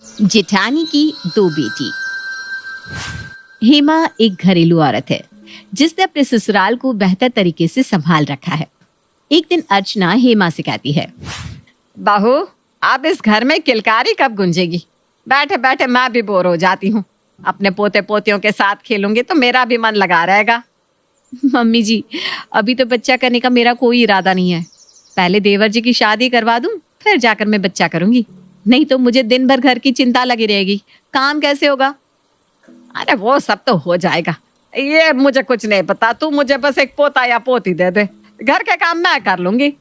जेठानी की दो बेटी। हेमा एक घरेलू औरत है जिसने अपने ससुराल को बेहतर तरीके से संभाल रखा है। एक दिन अर्चना हेमा से कहती है, बहू, अब इस घर में किलकारी कब गूंजेगी? बैठे बैठे मैं भी बोर हो जाती हूँ। अपने पोते पोतियों के साथ खेलूंगी तो मेरा भी मन लगा रहेगा। मम्मी जी, अभी तो बच्चा करने का मेरा कोई इरादा नहीं है। पहले देवर जी की शादी करवा दूं, फिर जाकर मैं बच्चा करूंगी। नहीं तो मुझे दिन भर घर की चिंता लगी रहेगी। काम कैसे होगा? अरे वो सब तो हो जाएगा, ये मुझे कुछ नहीं पता। तू मुझे बस एक पोता या पोती दे दे, घर के काम मैं कर लूंगी।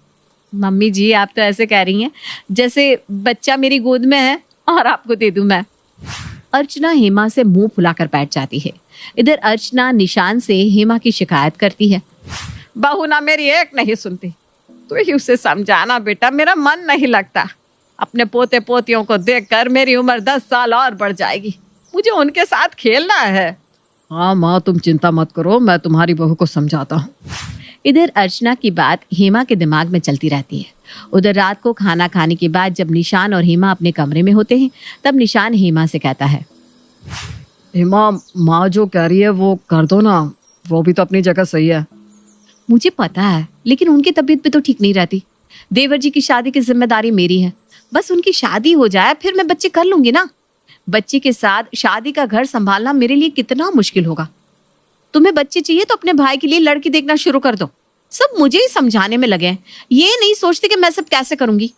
मम्मी जी, आप तो ऐसे कह रही हैं जैसे बच्चा मेरी गोद में है और आपको दे दूं मैं। अर्चना हेमा से मुंह फुलाकर बैठ जाती है। इधर अर्चना निशान से हेमा की शिकायत करती है। बहू ना मेरी एक नहीं सुनती। तू ही उसे समझाना बेटा, मेरा मन नहीं लगता। अपने पोते पोतियों को देखकर मेरी उम्र 10 साल और बढ़ जाएगी। मुझे उनके साथ खेलना है। हाँ माँ, तुम चिंता मत करो, मैं तुम्हारी बहू को समझाता हूँ। इधर अर्चना की बात हेमा के दिमाग में चलती रहती है। उधर रात को खाना खाने के बाद जब निशान और हेमा अपने कमरे में होते हैं, तब निशान हेमा से कहता है, हेमा, माँ जो कह रही है वो कर दो ना, वो भी तो अपनी जगह सही है। मुझे पता है, लेकिन उनकी तबीयत भी तो ठीक नहीं रहती। देवर जी की शादी की जिम्मेदारी मेरी है। बस उनकी शादी हो जाए फिर मैं बच्चे कर लूंगी ना। बच्चे के साथ शादी का घर संभालना मेरे लिए कितना मुश्किल होगा। तुम्हें बच्चे चाहिए तो अपने भाई के लिए लड़की देखना शुरू कर दो। सब मुझे ही समझाने में लगे हैं, ये नहीं सोचते कि मैं सब कैसे करूंगी।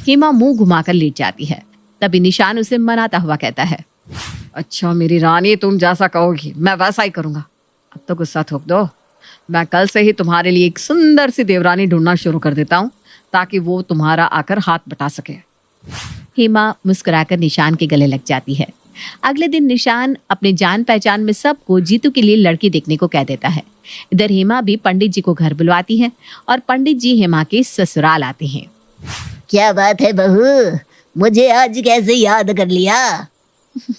हेमा मुंह घुमाकर लेट जाती है। तभी निशान उसे मनाता हुआ कहता है, अच्छा मेरी रानी, तुम जैसा कहोगी मैं वैसा ही करूंगा। अब तो गुस्सा थोक दो। मैं कल से ही तुम्हारे लिए एक सुंदर सी देवरानी ढूंढना शुरू कर देता हूँ, ताकि वो तुम्हारा आकर हाथ बटा सके। हेमा मुस्कुराकर निशान के गले लग जाती है। अगले दिन निशान अपने जान पहचान में सबको जीतू के लिए लड़की देखने को कह देता है। इधर हेमा भी पंडित जी को घर बुलवाती है और पंडित जी हेमा के ससुराल आते हैं। क्या बात है बहू, मुझे आज कैसे याद कर लिया?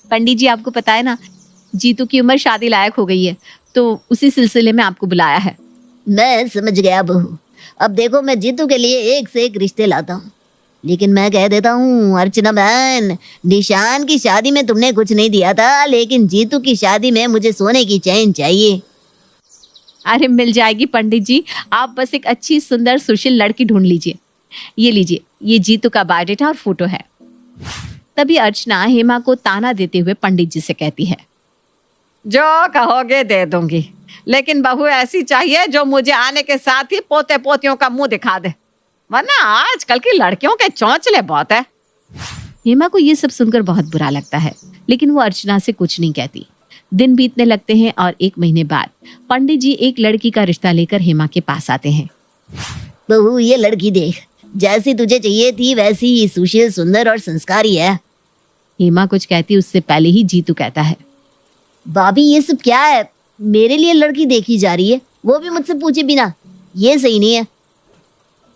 पंडित जी, आपको पता है ना, जीतू की उम्र शादी लायक हो गई है, तो उसी सिलसिले में आपको बुलाया है। मैं समझ गया बहू। अब देखो, मैं जीतू के लिए एक से एक रिश्ते लाता हूँ, लेकिन मैं कह देता हूँ अर्चना बहन, निशान की शादी में तुमने कुछ नहीं दिया था, लेकिन जीतू की शादी में मुझे सोने की चैन चाहिए। अरे मिल जाएगी पंडित जी, आप बस एक अच्छी सुंदर सुशील लड़की ढूंढ लीजिए। ये लीजिए, ये जीतू का बायोडेटा और फोटो है। तभी अर्चना हेमा को ताना देते हुए पंडित जी से कहती है, जो कहोगे दे दूंगी, लेकिन बहू ऐसी चाहिए जो मुझे आने के साथ ही पोते पोतियों का मुंह दिखा दे, वरना आजकल की लड़कियों के चौंचले बहुत है। हेमा को ये सब सुनकर बहुत बुरा लगता है, लेकिन वो अर्चना से कुछ नहीं कहती। दिन बीतने लगते हैं और 1 महीने बाद पंडित जी एक लड़की का रिश्ता लेकर हेमा के पास आते हैं। बहू, ये लड़की देख, जैसी तुझे चाहिए थी वैसी ही सुशील, सुंदर और संस्कारी है। हेमा कुछ कहती उससे पहले ही जीतू कहता है, भाभी ये सब क्या है? मेरे लिए लड़की देखी जा रही है, वो भी मुझसे पूछे बिना। ये सही नहीं है।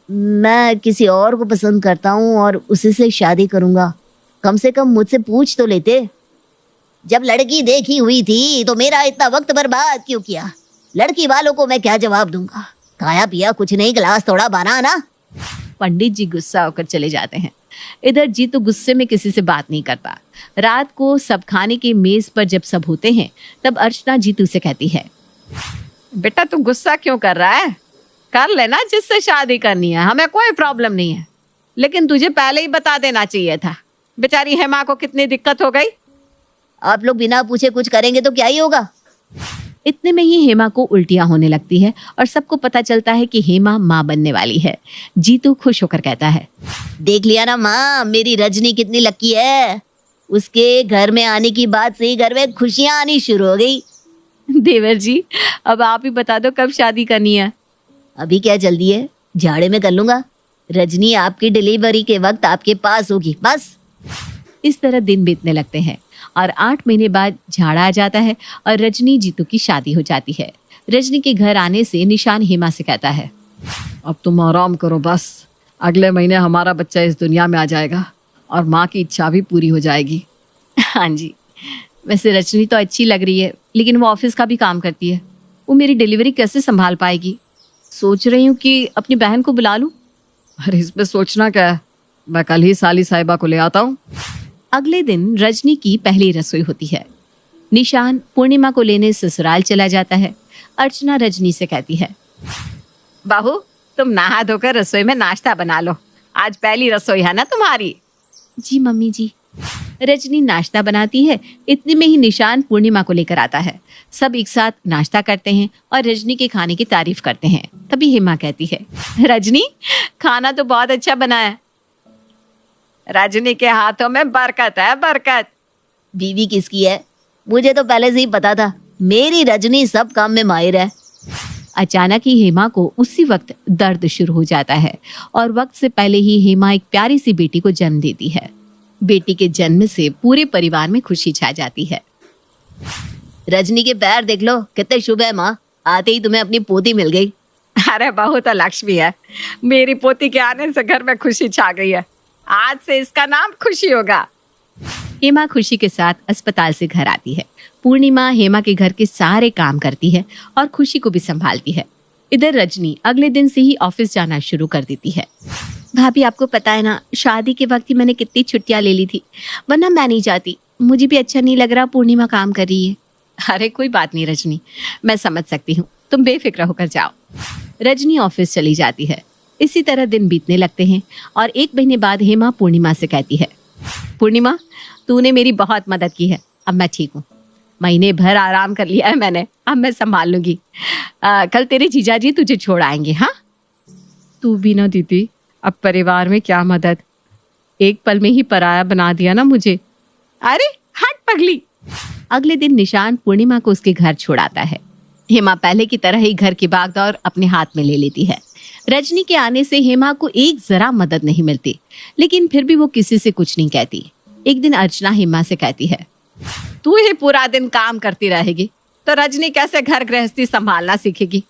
मैं किसी और को पसंद करता हूँ और उसी से शादी करूंगा। कम से कम मुझसे पूछ तो लेते। जब लड़की देखी हुई थी तो मेरा इतना वक्त बर्बाद क्यों किया? लड़की वालों को मैं क्या जवाब दूंगा? खाया पिया कुछ नहीं, गिलास थोड़ा बना ना। पंडित जी गुस्सा होकर चले जाते हैं। इधर जीतू गुस्से में किसी से बात नहीं करता। रात को सब खाने की मेज पर जब सब होते हैं, तब अर्चना जीतू से कहती है, बेटा तू गुस्सा क्यों कर रहा है? कर लेना जिससे शादी करनी है, हमें कोई प्रॉब्लम नहीं है, लेकिन तुझे पहले ही बता देना चाहिए था। बेचारी हेमा को कितनी दिक्कत हो गई। आप लोग बिना पूछे कुछ करेंगे तो क्या ही होगा। इतने में ही हेमा को उल्टियां होने लगती है और सबको पता चलता है कि हेमा माँ बनने वाली है। जीतू खुश होकर कहता है, देख लिया ना माँ, मेरी रजनी कितनी लकी है। उसके घर में आने की बात से ही घर में खुशियां आनी शुरू हो गई। देवर जी, अब आप ही बता दो कब शादी करनी है। अभी क्या जल्दी है, झाड़े में कर लूंगा। रजनी आपकी डिलीवरी के वक्त आपके पास होगी, बस। इस तरह दिन बीतने लगते हैं और 8 महीने बाद झाड़ा आ जाता है और रजनी जीतू की शादी हो जाती है। रजनी के घर आने से निशान हेमा से कहता है, अब तुम आराम करो, बस अगले महीने हमारा बच्चा इस दुनिया में आ जाएगा और माँ की इच्छा भी पूरी हो जाएगी। हाँ जी, वैसे रजनी तो अच्छी लग रही है, लेकिन वो ऑफिस का भी काम करती है। वो मेरी डिलीवरी कैसे संभाल पाएगी? सोच रही हूँ कि अपनी बहन को बुला लूं। अरे इसमें सोचना क्या है, मैं कल ही साली साहिबा को ले आता हूँ। अगले दिन रजनी की पहली रसोई होती है। निशान पूर्णिमा को लेने ससुराल चला जाता है। अर्चना रजनी से कहती है, बहू तुम नहा धोकर रसोई में नाश्ता बना लो, आज पहली रसोई है ना तुम्हारी। जी मम्मी जी। रजनी नाश्ता बनाती है। इतने में ही निशान पूर्णिमा को लेकर आता है। सब एक साथ नाश्ता करते हैं और रजनी के खाने की तारीफ करते हैं। तभी हेमा कहती है, रजनी खाना तो बहुत अच्छा बना है। रजनी के हाथों में बरकत है, बरकत। बीवी किसकी है? मुझे तो पहले से ही पता था, मेरी रजनी सब काम में माहिर है। अचानक ही हेमा को उसी वक्त दर्द शुरू हो जाता है और वक्त से पहले ही हेमा एक प्यारी सी बेटी को जन्म देती है। बेटी के जन्म से पूरे परिवार में खुशी छा जाती है। रजनी के पैर देख लो, कितने शुभ है माँ, आते ही तुम्हें अपनी पोती मिल गई। अरे बहू तो लक्ष्मी है, मेरी पोती के आने से घर में खुशी छा गई है। आज से इसका नाम खुशी होगा। हेमा खुशी के साथ अस्पताल से घर आती है। पूर्णिमा हेमा के घर के सारे काम करती है और खुशी को भी संभालती है। इधर रजनी अगले दिन से ही ऑफिस जाना शुरू कर देती है। भाभी आपको पता है ना, शादी के वक्त ही मैंने कितनी छुट्टियां ले ली थी, वरना मैं नहीं जाती। मुझे भी अच्छा नहीं लग रहा पूर्णिमा काम कर रही है। अरे कोई बात नहीं रजनी, मैं समझ सकती हूँ, तुम बेफिक्र होकर जाओ। रजनी ऑफिस चली जाती है। इसी तरह दिन बीतने लगते हैं और 1 महीने बाद हेमा पूर्णिमा से कहती है, पूर्णिमा तूने मेरी बहुत मदद की है, अब मैं ठीक हूँ। महीने भर आराम कर लिया है मैंने, अब मैं संभाल लूंगी। कल तेरे जीजाजी तुझे छोड़ आएंगे। हाँ तू भी ना दीदी, अब परिवार में क्या मदद, एक पल में ही पराया बना दिया ना मुझे। अरे हट पगली। अगले दिन निशान पूर्णिमा को उसके घर छोड़ाता है। हेमा पहले की तरह ही घर की भागदौड़ अपने हाथ में ले लेती है। रजनी के आने से हेमा को एक जरा मदद नहीं मिलती, लेकिन फिर भी वो किसी से कुछ नहीं कहती। एक दिन अर्चना हेमा से कहती है, तू ही पूरा दिन काम करती रहेगी तो रजनी कैसे घर गृहस्थी संभालना सीखेगी।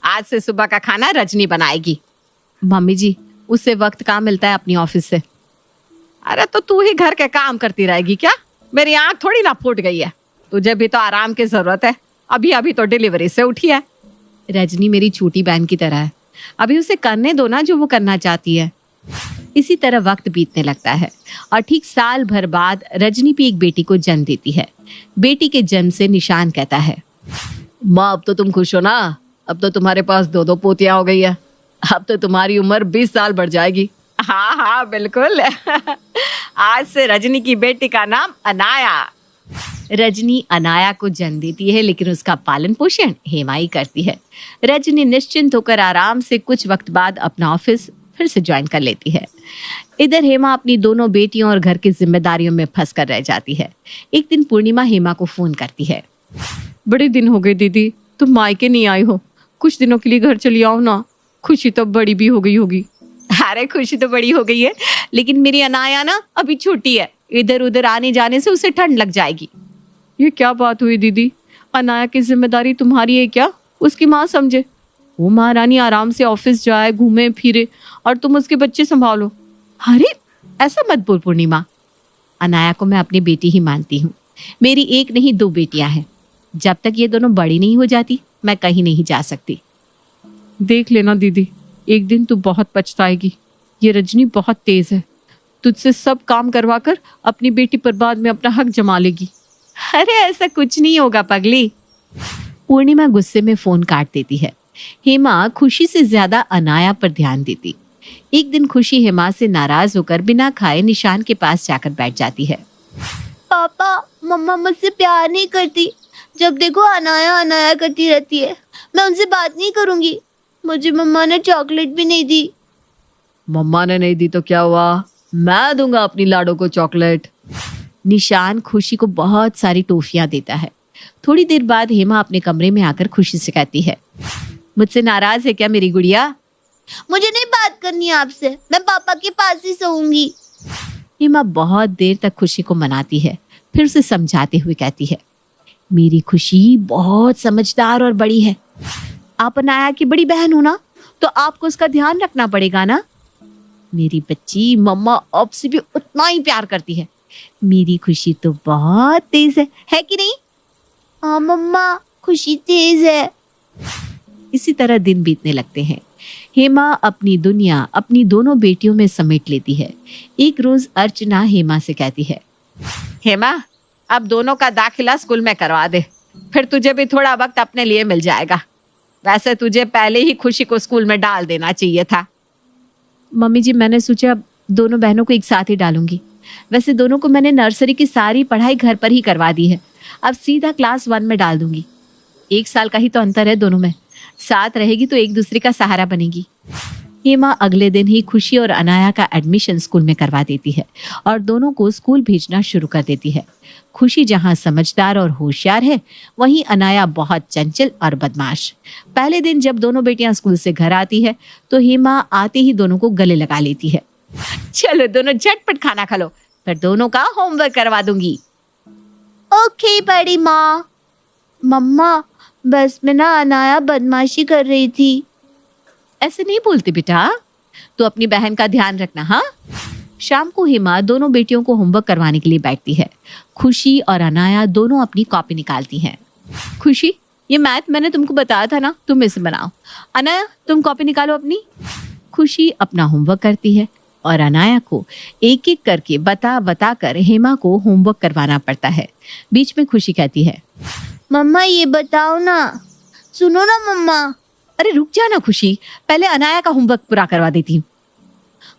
आज से सुबह का खाना रजनी बनाएगी। मम्मी जी उससे वक्त कहाँ मिलता है अपनी ऑफिस से। अरे तो तू ही घर के काम करती रहेगी क्या? मेरी आंख थोड़ी ना फूट गई है, तुझे भी तो आराम की जरूरत है। अभी अभी तो डिलीवरी से उठी है। रजनी मेरी छोटी बहन की तरह है, अभी उसे करने दो ना जो वो करना चाहती है। इसी तरह वक्त बीतने लगता है और ठीक साल भर बाद रजनी भी एक बेटी को जन्म देती है। बेटी के जन्म से निशान कहता है, माँ अब तो तुम खुश हो ना, अब तो तुम्हारे पास 2 पोतियां हो गई है, अब तो तुम्हारी उम्र 20 साल बढ़ जाएगी। हाँ हाँ बिल्कुल। आज से रजनी की बेटी का नाम अनाया। रजनी अनाया को जन्म देती है, लेकिन उसका पालन पोषण हेमा ही करती है। रजनी निश्चिंत होकर आराम से कुछ वक्त बाद अपना ऑफिस फिर से ज्वाइन कर लेती है। इधर हेमा अपनी दोनों बेटियों और घर की जिम्मेदारियों में फंस कर रह जाती है। एक दिन पूर्णिमा हेमा को फोन करती है, बड़े दिन हो गए दीदी, तुम मायके नहीं आई हो, कुछ दिनों के लिए घर चली आओ ना। खुशी तो बड़ी भी हो गई होगी। अरे खुशी तो बड़ी हो गई है, लेकिन मेरी अनाया ना अभी छोटी है, इधर उधर आने जाने से उसे ठंड लग जाएगी। ये क्या बात हुई दीदी, अनाया की जिम्मेदारी तुम्हारी है क्या? उसकी माँ समझे, वो महारानी आराम से ऑफिस जाए, घूमे फिरे और तुम उसके बच्चे संभालो। अरे ऐसा मत बोल पूर्णिमा, अनाया को मैं अपनी बेटी ही मानती हूँ। मेरी एक नहीं 2 बेटियां हैं। जब तक ये दोनों बड़ी नहीं हो जाती मैं कहीं नहीं जा सकती। देख लेना दीदी, एक दिन तू बहुत पछताएगी। ये रजनी बहुत तेज है, तुझसे सब काम करवा कर अपनी बेटी पर बाद में अपना हक जमा लेगी। अरे ऐसा कुछ नहीं होगा पगली। पूर्णिमा गुस्से में फोन काट देती है। हेमा खुशी से ज्यादा अनाया पर ध्यान देती। एक दिन खुशी हेमा से नाराज होकर बिना खाए निशान के पास जाकर बैठ जाती है। पापा मम्मा मुझसे प्यार नहीं करती, जब देखो अनाया अनाया करती रहती है। मैं उनसे बात नहीं करूंगी। मुझे मम्मा ने चॉकलेट भी नहीं दी। मम्मा ने नहीं दी तो क्या हुआ, मैं दूंगा अपनी लाडो को चॉकलेट। निशान खुशी को बहुत सारी टॉफियां देता है। थोड़ी देर बाद हेमा अपने कमरे में आकर खुशी से कहती है, मुझसे नाराज है क्या मेरी गुड़िया? मुझे नहीं बात करनी है आपसे, मैं पापा के पास ही सोऊंगी। हेमा बहुत देर तक खुशी को मनाती है, फिर उसे समझाते हुए कहती है, मेरी खुशी बहुत समझदार और बड़ी है। आप अनाया की बड़ी बहन हो ना, तो आपको उसका ध्यान रखना पड़ेगा ना। मेरी बच्ची मम्मा आपसे भी उतना ही प्यार करती है। मेरी खुशी तो बहुत तेज है कि नहीं? हाँ मम्मा, खुशी तेज है। इसी तरह दिन बीतने लगते हैं। हेमा अपनी दुनिया अपनी दोनों बेटियों में समेट लेती है। एक रोज अर्चना हेमा से कहती है, हेमा, अब दोनों का दाखिला स्कूल में करवा दे, फिर तुझे भी थोड़ा वक्त अपने लिए मिल जाएगा। वैसे तुझे पहले ही खुशी को स्कूल में डाल देना चाहिए था। मम्मी जी, मैंने सोचा दोनों बहनों को एक साथ ही डालूंगी। वैसे दोनों को मैंने नर्सरी की सारी पढ़ाई घर पर ही करवा दी है, अब सीधा क्लास 1 में डाल दूंगी। 1 साल का ही तो अंतर है दोनों में, साथ रहेगी तो एक दूसरे का सहारा बनेगी। हेमा अगले दिन ही खुशी और अनाया का एडमिशन स्कूल में करवा देती है और दोनों को स्कूल भेजना शुरू कर देती है। खुशी जहां समझदार और होशियार है, वहीं अनाया बहुत चंचल और बदमाश। पहले दिन जब दोनों बेटियां स्कूल से घर आती है तो हेमा आते ही दोनों को गले लगा लेती है। चलो दोनों झटपट खाना खा लो, फिर दोनों का होमवर्क करवा दूंगी। ओके बड़ी माँ। मम्मा, बस में ना अनाया बदमाशी कर रही थी। ऐसे नहीं बोलती बेटा, तो अपनी बहन का ध्यान रखना। हाँ। शाम को हेमा दोनों बेटियों को होमवर्क करवाने के लिए बैठती है। खुशी और अनाया दोनों अपनी कॉपी निकालती हैं। खुशी, ये मैथ मैंने तुमको बताया था ना, तुम इसे बनाओ। अनाया, तुम कॉपी निकालो अपनी। खुशी अपना होमवर्क करती है और अनाया को एक एक करके बता बता कर हेमा को होमवर्क करवाना पड़ता है। बीच में खुशी कहती है, मम्मा ये बताओ ना, सुनो ना मम्मा। अरे रुक जा ना खुशी, पहले अनाया का होमवर्क पूरा करवा देती हूँ।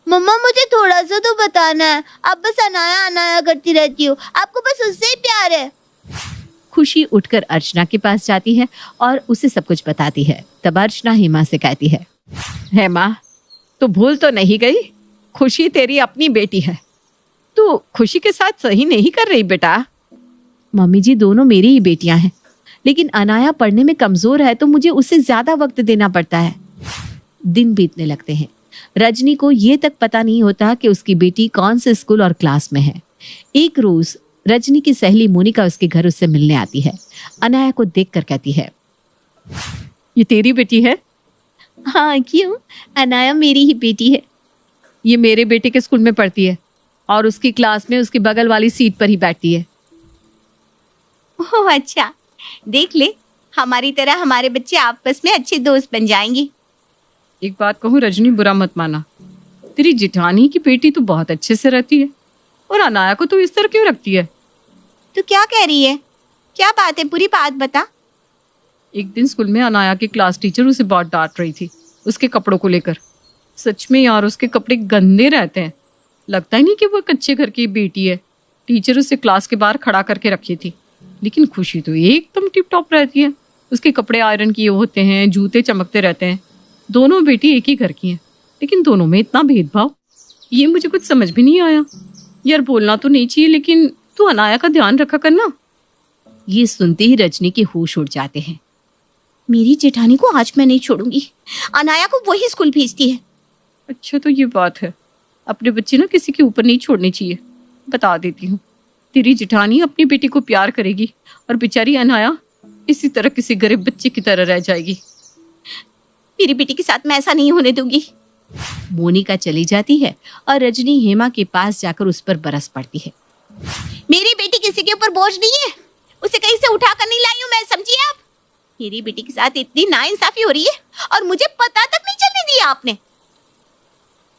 मम्मा मुझे थोड़ा सा तो बताना है, आप बस अनाया अनाया करती रहती हो, आपको बस उससे ही प्यार है। खुशी उठकर अर्चना के पास जाती है और उसे सब कुछ बताती है। तब अर्चना हेमा से कहती है, हेमा, तू भूल तो नहीं गई, खुशी तेरी अपनी बेटी है, तू खुशी के साथ सही नहीं कर रही बेटा। मम्मी जी, दोनों मेरी ही बेटियां हैं, लेकिन अनाया पढ़ने में कमजोर है तो मुझे उसे ज्यादा वक्त देना पड़ता है। दिन बीतने लगते हैं। रजनी को ये तक पता नहीं होता कि उसकी बेटी कौन से स्कूल और क्लास में है। एक रोज रजनी की सहेली मोनिका उसके घर उससे मिलने आती है। अनाया को देखकर कहती है, ये तेरी बेटी है? हाँ, क्यों? अनाया मेरी ही बेटी है। ये मेरे बेटे के स्कूल में पढ़ती है और उसकी क्लास में उसकी बगल वाली सीट पर ही बैठती है। ओह अच्छा, देख ले, हमारी तरह हमारे बच्चे आपस में अच्छे दोस्त बन जाएंगे। एक बात कहूँ रजनी, बुरा मत माना, तेरी जिठानी की बेटी तो बहुत अच्छे से रहती है और अनाया को तो इस तरह क्यों रखती है? तू क्या कह रही है? क्या बात है, पूरी बात बता। एक दिन स्कूल में अनाया की क्लास टीचर उसे बहुत डांट रही थी उसके कपड़ों को लेकर। सच में यार, उसके कपड़े गंदे रहते हैं, लगता ही नहीं कि वो कच्चे घर की बेटी है। टीचर उसे क्लास के बाहर खड़ा करके रखी थी, लेकिन खुशी तो एकदम टिप टॉप रहती है। उसके कपड़े आयरन किए होते हैं, जूते चमकते रहते हैं। दोनों बेटी एक ही घर की हैं, लेकिन दोनों में इतना भेदभाव, ये मुझे कुछ समझ भी नहीं आया। यार बोलना तो नहीं चाहिए, लेकिन तू अनाया का ध्यान रखा करना। ये सुनते ही रजनी के होश उड़ जाते हैं। मेरी जेठानी को आज मैं नहीं छोड़ूंगी, अनाया को वही स्कूल भेजती है। अच्छा तो ये बात है, अपने बच्चे ना किसी के ऊपर नहीं छोड़ने चाहिए। बता देती हूँ, तेरी जेठानी अपनी बेटी को प्यार करेगी और बेचारी अनाया इसी तरह किसी गरीब बच्चे की तरह रह जाएगी। मेरी बेटी के साथ मैं ऐसा नहीं होने दूंगी। मोनिका चली जाती है और रजनी हेमा के पास जाकर उस पर बरस पड़ती है। मेरी बेटी किसी के ऊपर बोझ नहीं है, उसे कहीं से उठा कर नहीं लाई हूं मैं, समझिए आप। मेरी बेटी के साथ इतनी नाइंसाफी हो रही है और मुझे पता तक नहीं चलने दिया आपने।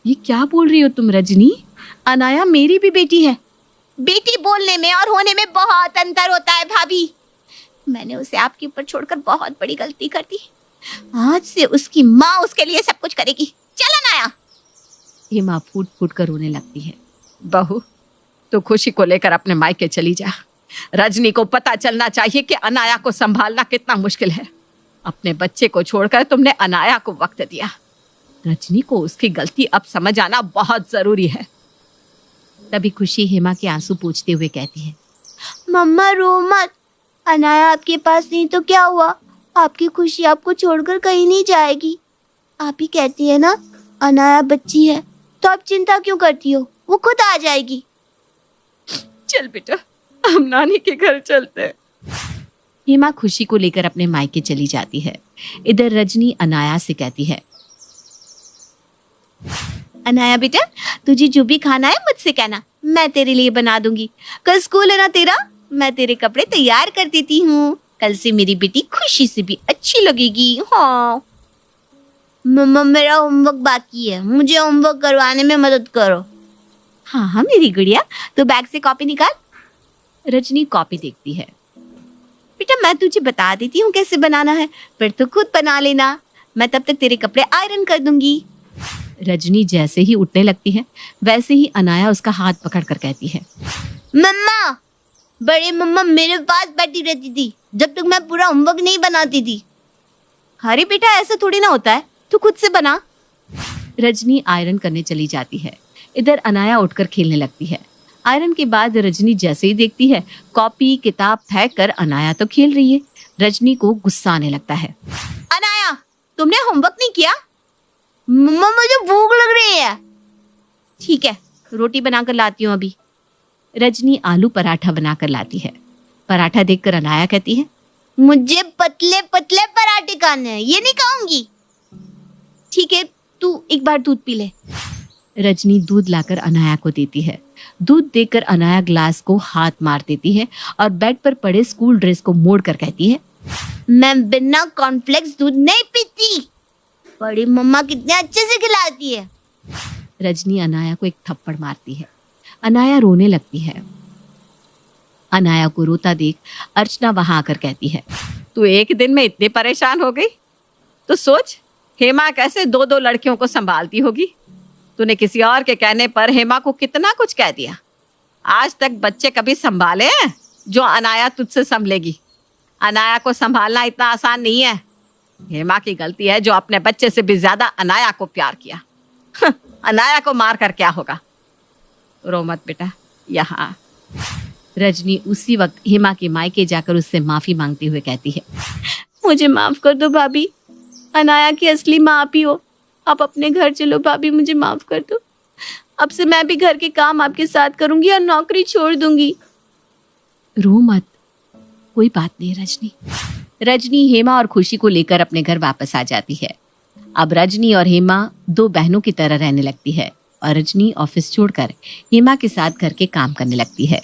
ये क्या बोल रही हो तुम रजनी? अनाया मेरी भी बेटी है। बेटी बोलने में और होने में बहुत अंतर होता है भाभी। मैंने उसे आपके ऊपर छोड़कर बहुत बड़ी गलती कर दी। आज से उसकी माँ उसके लिए सब कुछ करेगी। चल अनाया। हेमा फूट फूट कर रोने लगती है। बहू, तो खुशी को लेकर अपने मायके चली जा। रजनी को पता चलना चाहिए कि अनाया को संभालना कितना मुश्किल है। अपने बच्चे को छोड़कर तुमने अनाया को वक्त दिया। रजनी को उसकी गलती अब समझ आना बहुत जरूरी है। तभी खुशी हेमा के आंसू पोंछते हुए कहती है, मम्मा रो मत, अनाया आपके पास नहीं तो क्या हुआ, आपकी खुशी आपको छोड़कर कहीं नहीं जाएगी। आप ही कहती है ना अनाया बच्ची है, तो आप चिंता क्यों करती हो, वो खुद आ जाएगी। चल बेटा, हम नानी के घर चलते हैं। हेमा खुशी को लेकर अपने मायके चली जाती है। इधर रजनी अनाया से कहती है, अनाया बेटा, तुझे जो भी खाना है मुझसे कहना, मैं तेरे लिए बना दूंगी। कल स्कूल है ना तेरा, मैं तेरे कपड़े तैयार कर देती हूँ। कल से मेरी बेटी खुशी से भी अच्छी लगेगी। हाँ मम्मा, मेरा होमवर्क बाकी है, मुझे होमवर्क करवाने में मदद करो। हाँ हाँ मेरी गुड़िया, तो बैग से कॉपी निकाल, रजनी कॉपी देखती है। बेटा मैं तुझे बता देती हूँ कैसे बनाना है, फिर तू खुद बना लेना। मैं तब तक तेरे कपड़े आयरन कर दूंगी। रजनी जैसे ही उठने लगती है वैसे ही अनाया उसका हाथ पकड़कर कहती है, मम्मा, बड़े मम्मा मेरे पास बैठी रहती थी जब तक मैं पूरा होमवर्क नहीं बनाती थी। अरे बेटा ऐसा थोड़ी ना होता है, तू खुद से बना। रजनी आयरन करने चली जाती है। इधर अनाया उठकर खेलने लगती है। आयरन के बाद रजनी जैसे ही देखती है कॉपी किताब फेंक कर अनाया तो खेल रही है। रजनी को गुस्सा आने लगता है। अनाया, तुमने होमवर्क नहीं किया? मम्मा मुझे भूख लग रही है। ठीक है, रोटी बनाकर लाती हूँ अभी। रजनी आलू पराठा बनाकर लाती है। पराठा देखकर अनाया कहती है, मुझे पतले पतले पराठे खाने हैं, ये नहीं खाऊंगी। ठीक है, तू एक बार दूध पी ले। रजनी दूध लाकर अनाया को देती है। दूध देकर अनाया ग्लास को हाथ मार देती है और बेड पर पड़े स्कूल ड्रेस को मोड़ कर कहती है, मैं बिना कॉर्नफ्लेक्स दूध नहीं पीती। बड़ी मम्मा कितने अच्छे से खिलाती है। रजनी अनाया को एक थप्पड़ मारती है। अनाया रोने लगती है। अनाया को रोता देख अर्चना वहां आकर कहती है, तू एक दिन में इतनी परेशान हो गई? तो सोच हेमा कैसे दो दो लड़कियों को संभालती होगी। तूने किसी और के कहने पर हेमा को कितना कुछ कह दिया। आज तक बच्चे कभी संभाले हैं जो अनाया तुझसे संभलेगी? अनाया को संभालना इतना आसान नहीं है। हेमा की गलती है जो अपने बच्चे से भी ज्यादा अनाया को प्यार किया। अनाया को मार कर क्या होगा? रो मत बेटा, यहाँ। रजनी उसी वक्त हेमा के मायके जाकर उससे माफी मांगते हुए कहती है, मुझे माफ कर दो भाभी, अनाया की असली माँ आप ही हो। आप अपने घर चलो भाभी, मुझे माफ कर दो। अब से मैं भी घर के काम आपके साथ करूंगी और नौकरी छोड़ दूंगी। रो मत, कोई बात नहीं रजनी। रजनी हेमा और खुशी को लेकर अपने घर वापस आ जाती है। अब रजनी और हेमा दो बहनों की तरह रहने लगती है और रजनी ऑफिस छोड़कर हेमा के साथ घर के काम करने लगती है।